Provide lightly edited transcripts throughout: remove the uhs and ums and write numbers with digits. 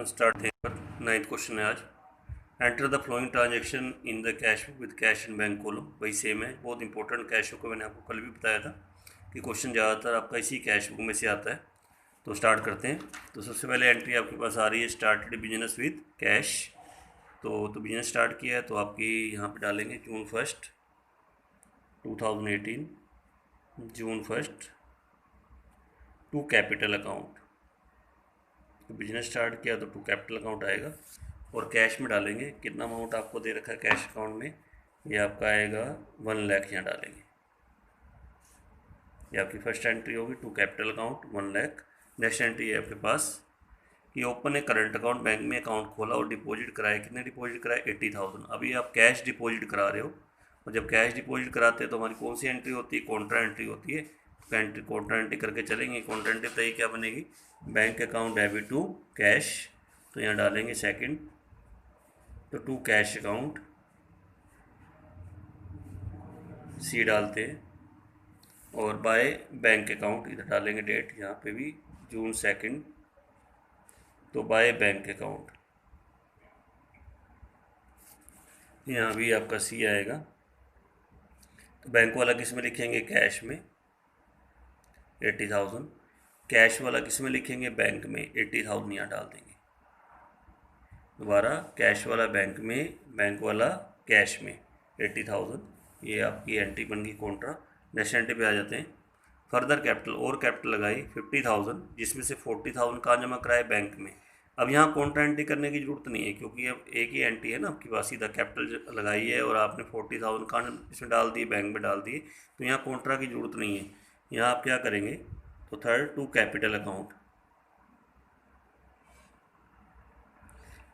Question start थे पर 9th question है आज। Enter the flowing transaction in the cash book with cash and bank column. वही same है, बहुत इंपॉर्टेंट कैश बुक को मैंने आपको कल भी बताया था कि क्वेश्चन ज़्यादातर आपका इसी कैश बुक में से आता है। तो स्टार्ट करते हैं। तो सबसे पहले एंट्री आपके पास आ रही है स्टार्टेड बिजनेस विद कैश। तो बिजनेस स्टार्ट किया है तो आपकी यहाँ पे डालेंगे जून 1 2018, जून 1 टू कैपिटल अकाउंट। तो बिजनेस स्टार्ट किया तो टू कैपिटल अकाउंट आएगा और कैश में डालेंगे कितना अमाउंट आपको दे रखा है कैश अकाउंट में, ये आपका आएगा 1 लाख। यहाँ डालेंगे, ये आपकी फर्स्ट एंट्री होगी to capital account 1 lakh. Next entry है आपके पास कि ओपन है करंट अकाउंट, बैंक में अकाउंट खोला और डिपॉजिट कराया। कितने डिपॉजिट कराए? 80,000। अभी आप कैश डिपॉजिट करा रहे हो और जब कैश डिपॉजिट कराते हैं तो हमारी कौन सी एंट्री होती है? कॉन्ट्रा एंट्री होती है। कॉन्ट्रा एंट्री करके चलेंगे। कॉन्ट्रा एंट्री तो ये क्या बनेगी? Bank account debit to cash. तो यहाँ डालेंगे सेकंड, तो टू कैश अकाउंट सी डालते हैं और बाय बैंक अकाउंट इधर डालेंगे डेट, यहाँ पे भी जून 2, तो बाय बैंक अकाउंट यहाँ भी आपका सी आएगा। तो बैंक वाला किस में लिखेंगे? कैश में 80,000। कैश वाला किस में लिखेंगे? बैंक में 80,000 यहाँ डाल देंगे। दोबारा कैश वाला बैंक में, बैंक वाला कैश में 80,000। ये आपकी एंट्री बन गई कॉन्ट्रा। नेक्स्ट एंट्री पे आ जाते हैं। फर्दर कैपिटल और कैपिटल लगाई 50,000, जिसमें से 40,000 कहाँ जमा कराए? बैंक में। अब यहाँ कॉन्ट्रा एंट्री करने की जरूरत नहीं है क्योंकि अब एक ही एंट्री है ना आपके पास, सीधा कैपिटल लगाई है और आपने 40,000 कहाँ इसमें डाल दिए? बैंक में डाल दिए। तो यहाँ कॉन्ट्रा की जरूरत नहीं है। यहाँ आप क्या करेंगे? तो थर्ड टू कैपिटल अकाउंट,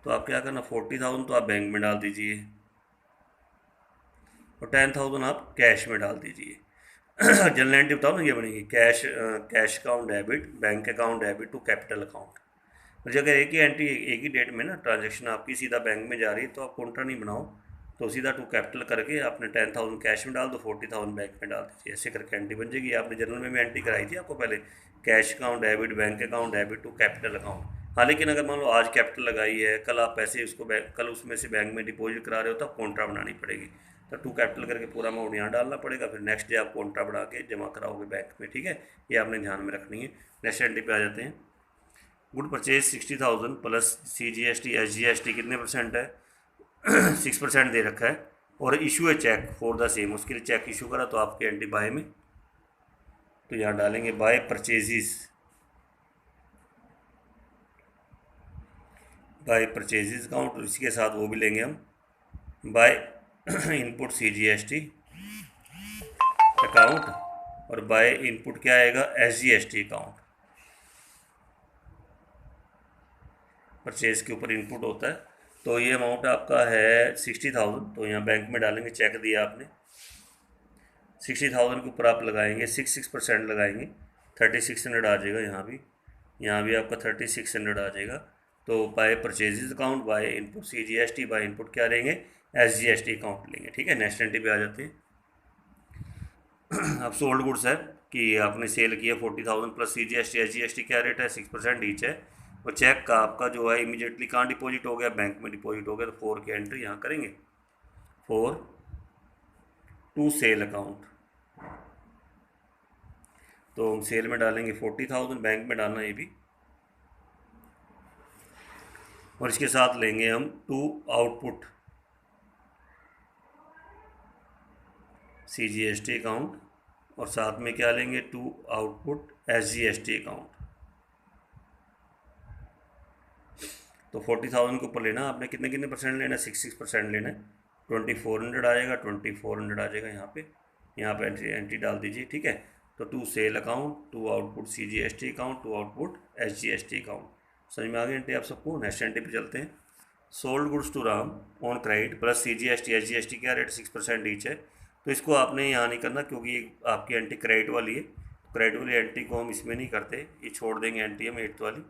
तो आप क्या करना? 40,000 तो आप बैंक में डाल दीजिए और 10,000 आप कैश में डाल दीजिए। जनरल एंट्री बताओ ना, ये बनेगी cash account debit, bank account debit to capital account. और अगर एक ही एंट्री एक ही डेट में ना ट्रांजैक्शन आपकी सीधा बैंक में जा रही है तो आप कॉन्ट्रा नहीं बनाओ, तो सीधा टू कैपिटल करके आपने 10,000 कैश में डाल दो, 40,000 बैंक में डाल दीजिए। ऐसे करके एंट्री बन जाएगी। आपने जनरल में भी एंट्री कराई थी आपको पहले, cash account debit, bank account debit to capital account. हाँ, लेकिन अगर मान लो आज कैपिटल लगाई है, कल आप पैसे उसको कल उसमें से बैंक में डिपॉजिट करा रहे हो तब कॉन्ट्रा बनानी पड़ेगी। तो टू कैपिटल करके पूरा अमाउंट यहाँ डालना पड़ेगा, फिर नेक्स्ट डे आप कॉन्ट्रा बना के जमा कराओगे बैंक में। ठीक है, ये आपने ध्यान में रखनी है। नेक्स्ट एंट्री पे आ जाते हैं। Good purchase 60,000 plus CGST SGST कितने परसेंट है? 6% दे रखा है। और इशू है चेक फॉर द सेम, उसके लिए चेक इशू करा तो आपकी एंट्री बाय में, तो यहाँ डालेंगे by purchases, by purchases account. और इसके साथ वो भी लेंगे हम बाय इनपुट CGST अकाउंट और बाय इनपुट क्या आएगा? SGST account. परचेज के ऊपर इनपुट होता है। तो ये अमाउंट आपका है 60,000, तो यहाँ बैंक में डालेंगे, चेक दिया आपने 60,000 के ऊपर आप लगाएंगे 6% लगाएंगे, 3600 आ जाएगा। यहाँ भी आपका 3600 आ जाएगा। तो by purchases account, by input CGST, by input क्या लेंगे? SGST अकाउंट लेंगे। ठीक है, नेक्स्ट एंट्री पे आ जाते हैं। अब सोल्ड गुड्स है कि आपने सेल किया 40,000 प्लस CGST SGST क्या रेट है? 6% ईच है। और चेक का आपका जो है इमीडिएटली कहाँ डिपॉजिट हो गया? बैंक में डिपॉजिट हो गया। तो 4 की एंट्री यहाँ करेंगे, 4 टू सेल अकाउंट। तो हम सेल में डालेंगे 40,000, बैंक में डालना ये भी, और इसके साथ लेंगे हम टू आउटपुट CGST अकाउंट और साथ में क्या लेंगे? To output SGST account. तो 40,000 के ऊपर लेना आपने कितने कितने परसेंट लेना है? 6% लेना है। 2400 आएगा, 2400 आ जाएगा यहाँ पे एंट्री डाल दीजिए। ठीक है, तो to sale account, to output CGST account, to output SGST account. समझ में आ गई एंट्री आप सबको? नेक्स्ट एंट्री पे चलते हैं। Sold goods to Ram on credit plus CGST SGST क्या रेट? 6% ईच है। तो इसको आपने यहाँ नहीं करना क्योंकि ये आपकी एंट्री क्रेडिट वाली है। क्रेडिट वाली एंट्री को हम इसमें नहीं करते, ये छोड़ देंगे एंट्री हम 8th वाली।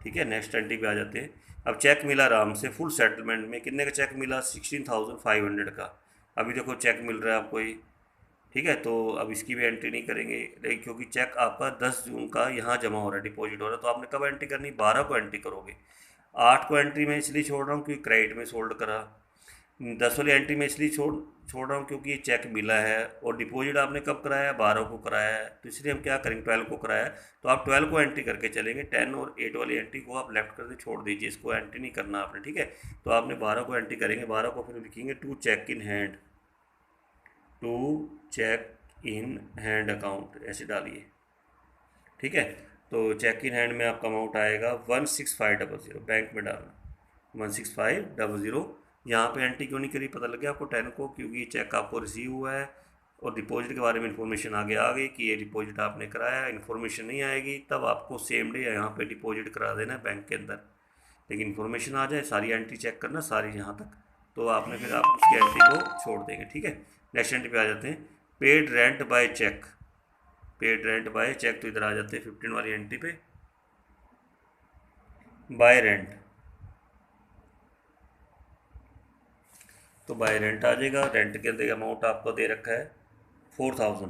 ठीक है, नेक्स्ट एंट्री पे आ जाते हैं। अब चेक मिला राम से फुल सेटलमेंट में, कितने का चेक मिला? 16,500 का। अभी देखो चेक मिल रहा है आपको ये। ठीक है, तो अब इसकी भी एंट्री नहीं करेंगे क्योंकि चेक आपका 10 जून का यहाँ जमा हो रहा है, डिपॉजिट हो रहा है। तो आपने कब एंट्री करनी? 12 को एंट्री करोगे। 8 को एंट्री में इसलिए छोड़ रहा हूँ क्योंकि क्रेडिट में सोल्ड करा। 10 वाली एंट्री में इसलिए छोड़ रहा हूँ क्योंकि ये चेक मिला है, और डिपॉजिट आपने कब कराया, 12 को कराया है, तो इसलिए हम क्या करेंगे 12 को कराया है, तो आप 12 को एंट्री करके चलेंगे। 10 और 8 वाली एंट्री को आप लेफ्ट करके छोड़ दीजिए, इसको एंट्री नहीं करना आपने, ठीक है। तो आपने 12 को एंट्री करेंगे, 12 को फिर लिखेंगे to cheque in hand, to cheque in hand account ऐसे डालिए, ठीक है। तो चेक इन हैंड में आपका अमाउंट आएगा 16500, बैंक में डालना 16500। यहाँ पे एंट्री क्यों नहीं करी पता लग गया आपको 10 को, क्योंकि चेक आपको रिसीव हुआ है और डिपॉजिट के बारे में इन्फॉर्मेशन आगे आ गई कि ये डिपॉजिट आपने कराया है। इन्फॉर्मेशन नहीं आएगी तब आपको सेम डे यहाँ पे डिपॉजिट करा देना है बैंक के अंदर, लेकिन इन्फॉर्मेशन आ जाए सारी एंट्री चेक करना सारी यहाँ तक, तो आपने फिर आप उसकी एंट्री को छोड़ देंगे, ठीक है। नेक्स्ट एंट्री पे आ जाते हैं, paid rent by cheque. Paid rent by cheque, तो इधर आ जाते हैं 15 वाली एंट्री पे, बाय रेंट, तो बाय रेंट आ जाएगा। रेंट के अंदर अमाउंट आपको दे रखा है 4000,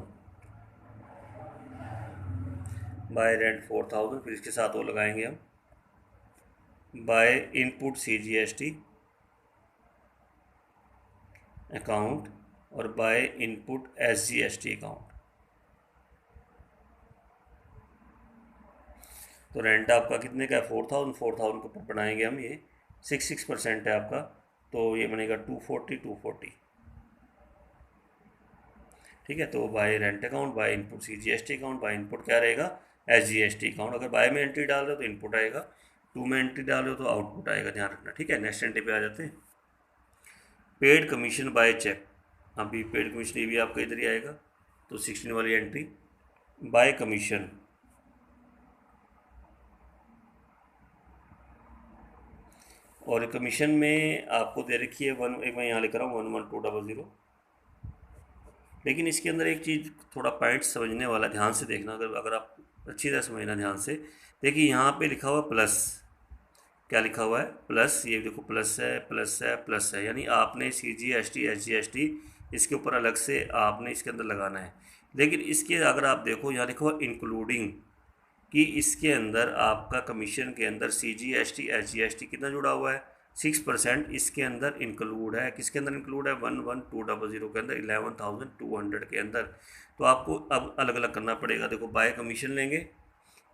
बाय रेंट 4000। फिर इसके साथ वो लगाएंगे हम बाय इनपुट CGST अकाउंट और बाय इनपुट SGST अकाउंट। तो रेंट आपका कितने का है 4000, 4000 के ऊपर बनाएंगे हम, ये 66% है आपका, तो ये बनेगा 240, ठीक है। तो by rent account, by input CGST account, by input क्या रहेगा SGST अकाउंट। अगर बाय में एंट्री डाल रहे हो तो इनपुट आएगा, टू में एंट्री डाल रहे हो तो आउटपुट आएगा, ध्यान रखना, ठीक है। नेक्स्ट एंट्री पे आ जाते हैं, पेड कमीशन बाय चेक। अभी पेड कमीशन ये भी आपका इधर ही आएगा, तो 16 वाली एंट्री बाय कमीशन, और कमीशन में आपको दे रखी है एक मैं यहाँ लिख रहा हूँ 11200। लेकिन इसके अंदर एक चीज़ थोड़ा पॉइंट समझने वाला, ध्यान से देखना, अगर आप अच्छी तरह समझना ध्यान से। देखिए यहाँ पे लिखा हुआ प्लस, क्या लिखा हुआ है प्लस, ये देखो प्लस है प्लस है प्लस है, यानी आपने CGST SGST इसके ऊपर अलग से आपने इसके अंदर लगाना है। लेकिन इसके अगर आप देखो यहाँ लिखा हुआ इंक्लूडिंग, कि इसके अंदर आपका कमीशन के अंदर CGST SGST कितना जुड़ा हुआ है 6%, इसके अंदर इंक्लूड है, किसके अंदर इंक्लूड है 11200 के अंदर, 11200 के अंदर। तो आपको अब अलग अलग करना पड़ेगा। देखो बाय कमीशन लेंगे,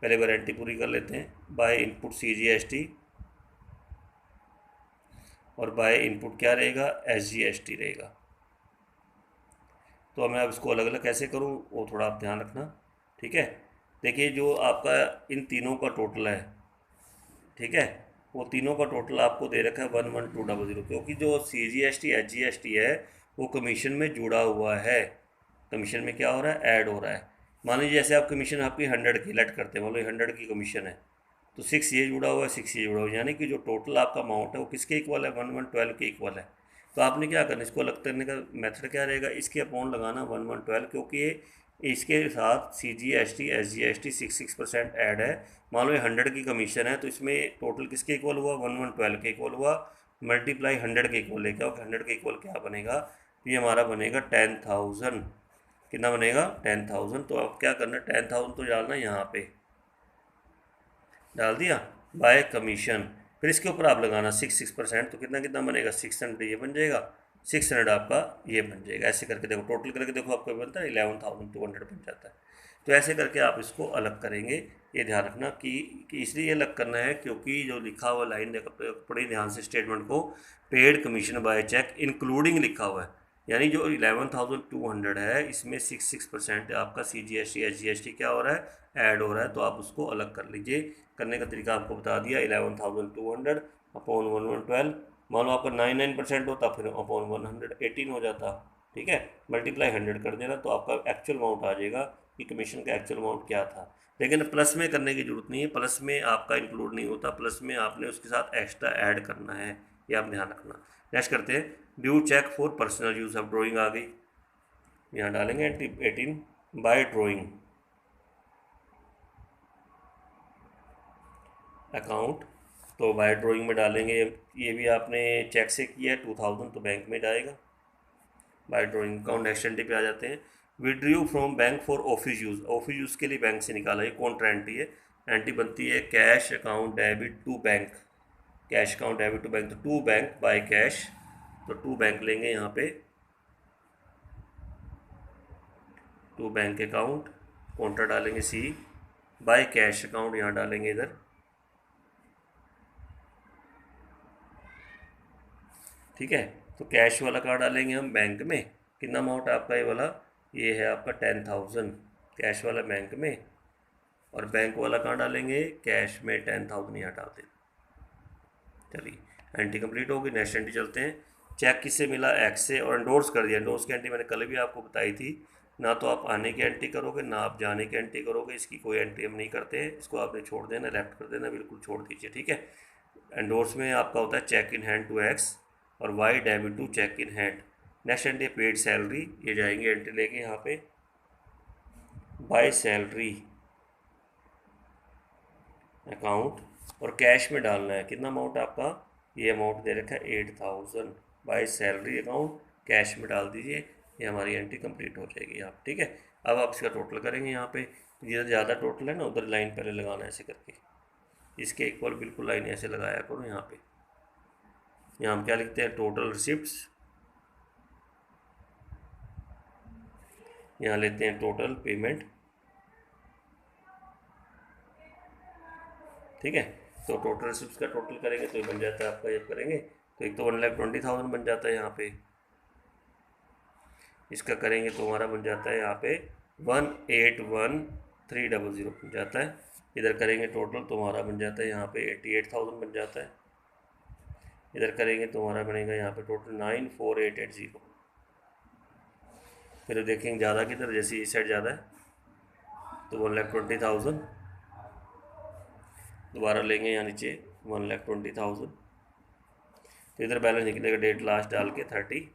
पहले वारंटी पूरी कर लेते हैं, बाय इनपुट CGST और बाय इनपुट क्या रहेगा SGST रहेगा। तो मैं अब इसको अलग अलग कैसे करूँ वो थोड़ा आप ध्यान रखना, ठीक है। देखिए जो आपका इन तीनों का टोटल है, ठीक है, वो तीनों का टोटल आपको दे रखा है 11200, क्योंकि जो CGST SGST है वो कमीशन में जुड़ा हुआ है, कमीशन में क्या हो रहा है ऐड हो रहा है। मान लीजिए जैसे आप कमीशन आपकी 100 की लेट करते हैं, मान लो 100 की कमीशन है, तो 6 ये जुड़ा हुआ है 6 ये जुड़ा हुआ है, यानी कि जो टोटल आपका अमाउंट है वो किसके इक्वल है 1112 के इक्वल है। तो आपने क्या करना, इसको अलग करने का मेथड क्या रहेगा, इसके अपॉन लगाना 1112, क्योंकि ये इसके साथ CGST SGST 6% ऐड है। मान लो ये 100 की कमीशन है, तो इसमें टोटल किसके इक्वल हुआ 1112 के इक्वल हुआ, मल्टीप्लाई 100 के इक्वल है, क्या 100 के इक्वल क्या बनेगा, ये हमारा बनेगा 10,000। कितना बनेगा 10,000। तो अब क्या करना 10,000 तो डालना यहाँ पे, डाल दिया बाय कमीशन, फिर इसके ऊपर आप लगाना 6% तो कितना कितना बनेगा 600, ये बन जाएगा 600 आपका ये बन जाएगा। ऐसे करके देखो टोटल करके देखो आपको बनता है 11,200 बन जाता है। तो ऐसे करके आप इसको अलग करेंगे, ये ध्यान रखना कि इसलिए अलग करना है क्योंकि जो लिखा हुआ लाइन बड़ी ध्यान से स्टेटमेंट को, paid commission by cheque including लिखा हुआ है, यानी जो 11,200 है इसमें 6% आपका CGST SGST क्या हो रहा है ऐड हो रहा है। तो आप उसको अलग कर लीजिए, करने का तरीका आपको बता दिया, 11,200 अपॉन 1112, मान लो आपका 99% होता फिर अपॉन 118 हो जाता, ठीक है, मल्टीप्लाई 100 कर देना, तो आपका एक्चुअल अमाउंट आ जाएगा कि कमीशन का एक्चुअल अमाउंट क्या था। लेकिन प्लस में करने की जरूरत नहीं है, प्लस में आपका इंक्लूड नहीं होता, प्लस में आपने उसके साथ एक्स्ट्रा ऐड करना है, ये आप ध्यान रखना। नेक्स्ट करते हैं, due cheque for personal use. अब ड्राइंग आ गई, यहाँ डालेंगे 18 बाय ड्राइंग अकाउंट, तो बाय ड्राइंग में डालेंगे, ये भी आपने चेक से किया है 2000 तो बैंक में डालेगा by drawing account. Next entry पे आ जाते हैं, withdraw from bank for office use, office use के लिए बैंक से निकाला, ये कौन एंट्री है, एंट्री बनती है cash account debit to bank, cash account debit to bank, तो टू बैंक बाय कैश, तो टू बैंक लेंगे यहाँ पे, टू बैंक अकाउंट, काउंटर डालेंगे सी, बाय कैश अकाउंट यहाँ डालेंगे इधर, ठीक है। तो कैश वाला कहाँ डालेंगे हम, बैंक में। कितना अमाउंट है आपका ये वाला, ये है आपका 10,000 कैश वाला बैंक में, और बैंक वाला कहाँ डालेंगे, कैश में 10,000 यहाँ डालते हैं। चलिए एंट्री कंप्लीट होगी, नेक्स्ट एंट्री चलते हैं। चेक किससे मिला, एक्स से, और एंडोर्स कर दिया। एंडोर्स की एंट्री मैंने कल भी आपको बताई थी, ना तो आप आने की एंट्री करोगे ना आप जाने की एंट्री करोगे, इसकी कोई एंट्री हम नहीं करते हैं, इसको आपने छोड़ देना, लेफ्ट कर देना, बिल्कुल छोड़ दीजिए, ठीक है। एंडोर्स में आपका होता है cheque in hand to X और Y debit to cheque in hand. Next entry paid salary, ये जाएंगे एंट्री लेके यहाँ पे, बाय सैलरी अकाउंट, और कैश में डालना है कितना अमाउंट आपका, ये अमाउंट दे रखा है 8,000, बाय सैलरी अकाउंट कैश में डाल दीजिए, ये हमारी एंट्री कंप्लीट हो जाएगी आप, ठीक है। अब आप इसका टोटल करेंगे यहाँ पे, जिधर ज़्यादा टोटल है ना उधर लाइन पहले लगाना है ऐसे करके, इसके इक्वल बिल्कुल लाइन ऐसे लगाया करो यहाँ पे। यहाँ हम क्या लिखते हैं, टोटल रिसिप्ट्स, यहाँ लेते हैं टोटल पेमेंट, ठीक है। तो टोटल रिसिप्ट्स का टोटल करेंगे तो ये बन जाता है आपका, जब करेंगे तो एक तो 1,20,000 बन जाता है यहाँ पे, इसका करेंगे तो हमारा बन जाता है यहाँ पे 181,300 बन जाता है। इधर करेंगे टोटल तो हमारा बन जाता है यहाँ पे 88,000 बन जाता है। इधर करेंगे तो हमारा बनेगा यहाँ पे टोटल 94,880। फिर देखेंगे ज़्यादा किधर, जैसे इस साइड ज़्यादा है तो 1,20,000 दोबारा लेंगे यहाँ नीचे 1,20,000। तो इधर बैलेंस निकलेगा डेट लास्ट डाल के 30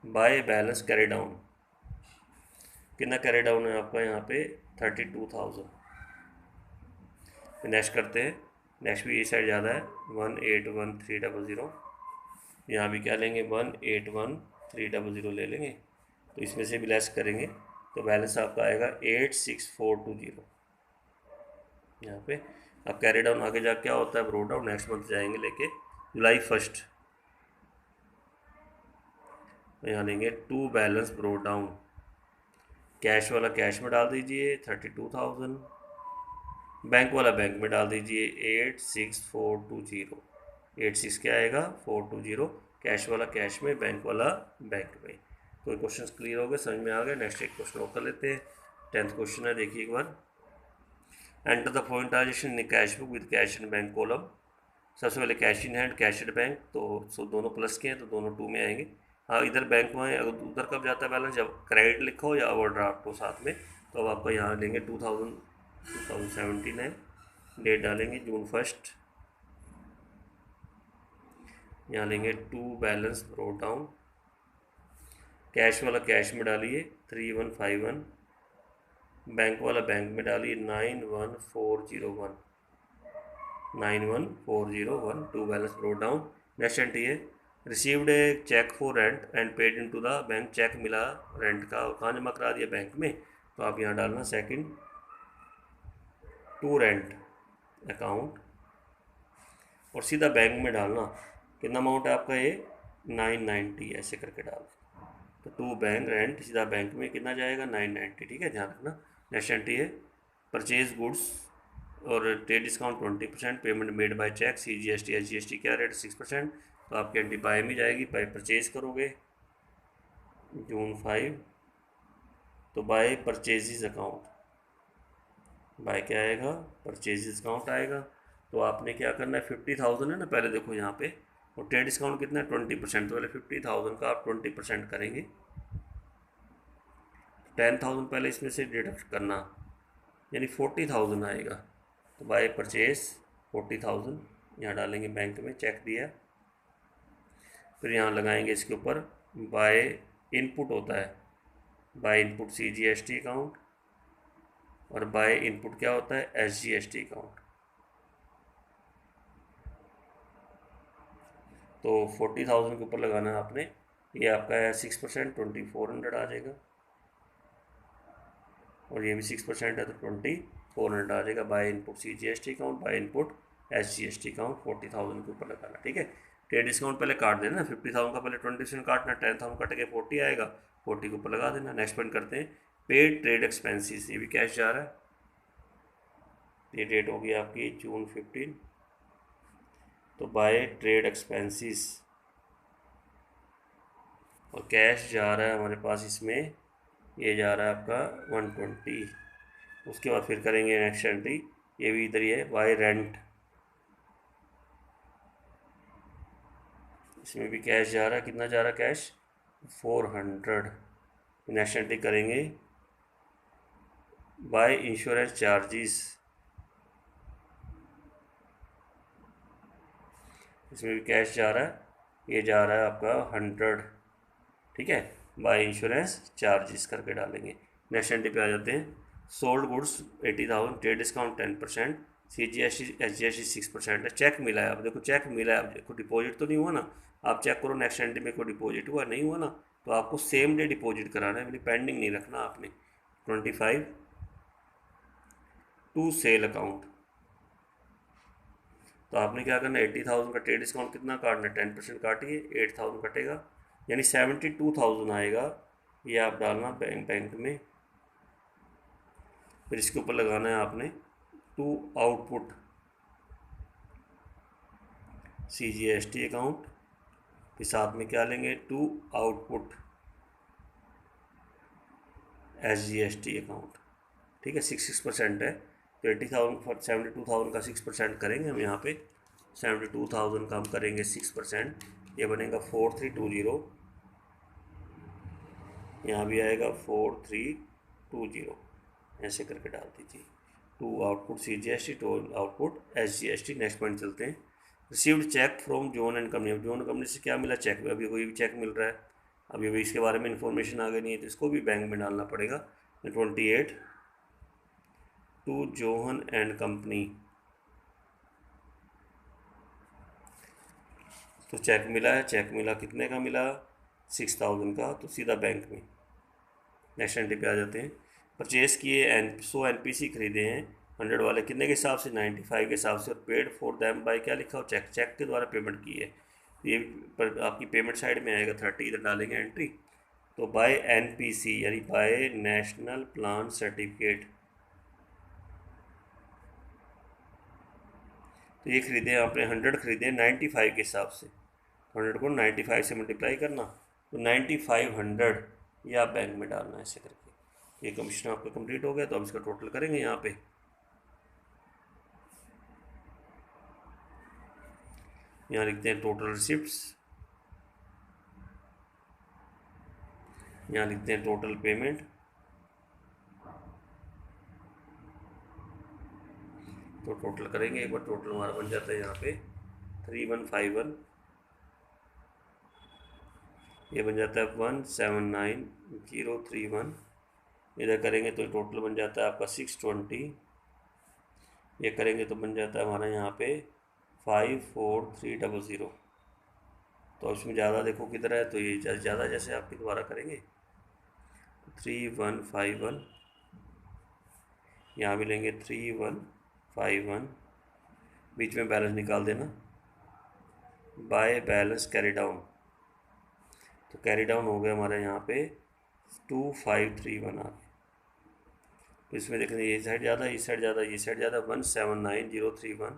बाय बैलेंस कैरी डाउन, कितना कैरी डाउन है आपका यहाँ पे 32,000। नेक्स्ट करते हैं, नेक्स्ट भी ये साइड ज़्यादा है 181,300, यहाँ भी क्या लेंगे 181,300 ले लेंगे, तो इसमें से भी लेस करेंगे तो बैलेंस आपका आएगा 86,420 यहाँ पे। अब कैरी डाउन आगे जा क्या होता है, ब्रो डाउन नेक्स्ट मंथ जाएंगे लेके जुलाई 1, तो यहाँ लेंगे to balance brought down, cash वाला कैश में डाल दीजिए 32,000, बैंक वाला बैंक में डाल दीजिए 86,420, 86 क्या आएगा 420, कैश वाला कैश में, बैंक वाला बैंक में। कोई क्वेश्चन क्लियर हो गए, समझ में आ गए। नेक्स्ट एक क्वेश्चन और कर लेते हैं, 10th क्वेश्चन है, देखिए एक बार। Enter the following transaction in cash book with cash and bank column. सबसे पहले cash in hand, cash at bank, तो दोनों प्लस के हैं तो दोनों 2 में आएंगे। हाँ इधर बैंक में, अगर उधर कब जाता है बैलेंस, जब क्रेडिट लिखा हो या ओवरड्राफ्ट हो साथ में, तो अब आपका यहाँ लेंगे 2017 है, डेट डालेंगे June 1, यहाँ लेंगे to balance brought down, cash वाला कैश में डालिए 3151, बैंक वाला बैंक में डालिए 91,401, to balance brought down. Next entry है, received a cheque for rent and paid into the bank, cheque मिला रेंट का, कहाँ जमा करा दिया बैंक में, तो आप यहाँ डालना सेकंड टू रेंट अकाउंट, और सीधा बैंक में डालना, कितना अमाउंट है आपका ये 990, ऐसे करके डाल, तो टू बैंक रेंट सीधा बैंक में कितना जाएगा 990, ठीक है, ध्यान रखना। नेक्स्ट एंट्री है, परचेज गुड्स और trade discount 20%, payment made by cheque, CGST SGST क्या रेट 6%, तो आपकी एंट्री बाय में जाएगी, बाय परचेज करोगे June 5, तो बाय परचेजेस अकाउंट, बाय क्या आएगा परचेजेस अकाउंट आएगा। तो आपने क्या करना है 50,000 है ना, पहले देखो यहाँ पे, और ट्रेड डिस्काउंट कितना है 20%, तो पहले 50,000 का आप 20% करेंगे, 10,000 पहले इसमें से डिडक्ट करना, यानी 40,000 आएगा, तो बाय परचेज 40,000 यहाँ डालेंगे, बैंक में चेक दिया, फिर यहाँ लगाएंगे इसके ऊपर बाय इनपुट होता है, बाय इनपुट CGST अकाउंट, और बाय इनपुट क्या होता है SGST अकाउंट। तो 40,000 के ऊपर लगाना है आपने, ये आपका है 6%, 2400 आ जाएगा, और ये भी 6% है तो 2400 आ जाएगा, by input CGST account, by input SGST account 40,000 के ऊपर लगाना, ठीक है। ट्रेड डिस्काउंट पहले काट देना, 50,000 का पहले 20% काटना, 10,000 कट के 40 आएगा, 40 के ऊपर लगा देना। नेक्स्ट पॉइंट करते हैं, पेड ट्रेड एक्सपेंसिस, ये भी कैश जा रहा है। ये डेट होगी आपकी जून 15, तो बाय ट्रेड एक्सपेंसिस और कैश जा रहा है हमारे पास इसमें, ये जा रहा है आपका 120। उसके बाद फिर करेंगे नेक्स्ट एंट्री, ये भी इधर ही है, बाय रेंट, इसमें भी कैश जा रहा है। कितना जा रहा है कैश? 400। नेक्स्ट एंट्री करेंगे बाय इंश्योरेंस चार्जेस, इसमें भी कैश जा रहा है, ये जा रहा है आपका 100, ठीक है। बाय इंश्योरेंस चार्जेस करके डालेंगे। नेक्स्ट एंट्री पे आ जाते हैं, sold goods 80,000, trade discount 10%, CGST SGST 6% है। चेक मिला है, अब देखो चेक मिला है, अब देखो डिपॉजिट तो नहीं हुआ ना, आप चेक करो नेक्स्ट एंट्री में कोई डिपॉजिट हुआ नहीं हुआ ना, तो आपको सेम डे डिपॉजिट कराना है, यानी पेंडिंग नहीं रखना आपने। 25 टू सेल अकाउंट, तो आपने क्या करना, 80,000 का ट्रेड डिस्काउंट कितना काटना है, 10% काटिए, 8,000 कटेगा, यानी 72,000 आएगा। ये आप डालना बैंक में, फिर इसके ऊपर लगाना है आपने टू आउटपुट CGST अकाउंट, फिर साथ में क्या लेंगे, टू आउटपुट SGST अकाउंट, ठीक है। 6% है, तो 80,000 72,000 का 6% करेंगे हम यहाँ पे, 72,000 का हम करेंगे 6%, ये बनेगा 4320, यहाँ भी आएगा 4320, ऐसे करके डाल दीजिए। To output CGST, to output SGST। Next point चलते हैं, received cheque from John and company. अब जोन कंपनी से क्या मिला, चेक, अभी कोई भी चेक मिल रहा है, अभी इसके बारे में इंफॉर्मेशन आ गई नहीं है, तो इसको भी बैंक में डालना पड़ेगा। 28 टू जोहन एंड कंपनी, तो चेक मिला है, चेक मिला, कितने का मिला, 6,000 का, तो सीधा बैंक में। नेक्स्ट एंट्री पे आ जाते हैं, परचेस किए 100 NPC खरीदे हैं 100 वाले, कितने के हिसाब से, 95 के हिसाब से, और पेड फॉर दैम बाय क्या लिखा हो, चेक, चेक के द्वारा पेमेंट की है, ये पर आपकी पेमेंट साइड में आएगा 30, इधर डालेंगे एंट्री। तो बाय NPC यानी बाय नेशनल प्लान सर्टिफिकेट, तो ये खरीदे आपने 100 खरीदे 95 के हिसाब से, 100 को 95 से मल्टीप्लाई करना, तो 9500 ये आप बैंक में डालना है, ऐसे करके। ये कमीशन आपका कंप्लीट हो गया, तो अब इसका टोटल करेंगे यहाँ पे। यहाँ लिखते हैं टोटल रिसिप्ट्स, यहाँ लिखते हैं टोटल पेमेंट, तो टोटल करेंगे एक बार, टोटल हमारा बन जाता है यहाँ पे 3151, ये बन जाता है 179031, इधर करेंगे तो टोटल बन जाता है आपका 620, ये करेंगे तो बन जाता है हमारा यहाँ पे 54300, तो इसमें ज़्यादा देखो किधर है, तो ये ज़्यादा जैसे आपकी दोबारा करेंगे 3151, यहाँ भी लेंगे 3151, बीच में बैलेंस निकाल देना, बाय बैलेंस कैरी डाउन, तो कैरी डाउन हो गया हमारे यहाँ पे 2531 आ गया। तो इसमें देखेंगे ये साइड ज़्यादा, इस साइड ज़्यादा, ये साइड ज़्यादा, 179031,